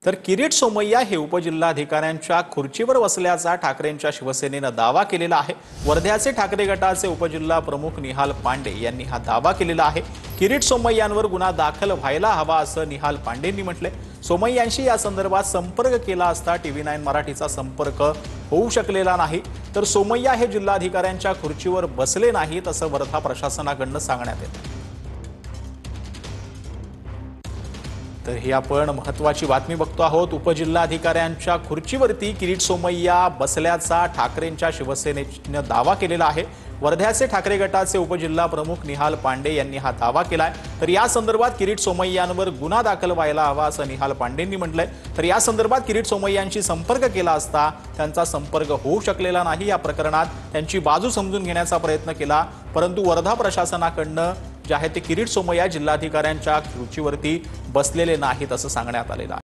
तर किरीट सोमय्या हे उपजिल्हाधिकाऱ्यांच्या खुर्चीवर बसल्याचा ठाकरेंच्या शिवसेनेनं दावा केलेला आहे। वर्ध्याचे ठाकरे गटाचे उपजिल्हा प्रमुख निहाल पांडे यांनी हा दावा केलेला आहे। किरीट सोमय्यांवर गुन्हा दाखल व्हायला हवा असं निहाल पांडेंनी म्हटले। सोमय्यांशी या संदर्भात संपर्क केला असता TV9 मराठीचा संपर्क होऊ शकलेला नाही। तर सोमय्या हे जिल्हाधिकाऱ्यांच्या खुर्चीवर बसले नाहीत असं वर्धा प्रशासनाकडून सांगण्यात येतं। तर ही आपण महत्त्वाची बातमी बघतो आहोत। उपजिल्हाधिकाऱ्यांच्या खुर्चीवरती किरीट सोमय्या बसल्याचा ठाकरेंच्या शिवसेनेने दावा केलेला आहे। वर्ध्याचे ठाकरे गटाचे उपजिल्हा प्रमुख निहाल पांडे यांनी हा दावा केलाय। तर या संदर्भात किरीट सोमय्यांवर गुन्हा दाखल व्हायला हवा असं निहाल पांडेंनी म्हटलंय। तर या संदर्भात किरीट सोमय्यांशी संपर्क केला असता त्यांचा संपर्क होऊ शकलेला नाही। या प्रकरणात त्यांची बाजू समजून घेण्याचा प्रयत्न केला, परंतु वर्धा प्रशासनाकडून जे आहे ते किरीट सोमय्या जिल्हाधिकाऱ्यांच्या खुर्चीवरती बसलेले नाहीत असं सांगण्यात आलेलं आहे।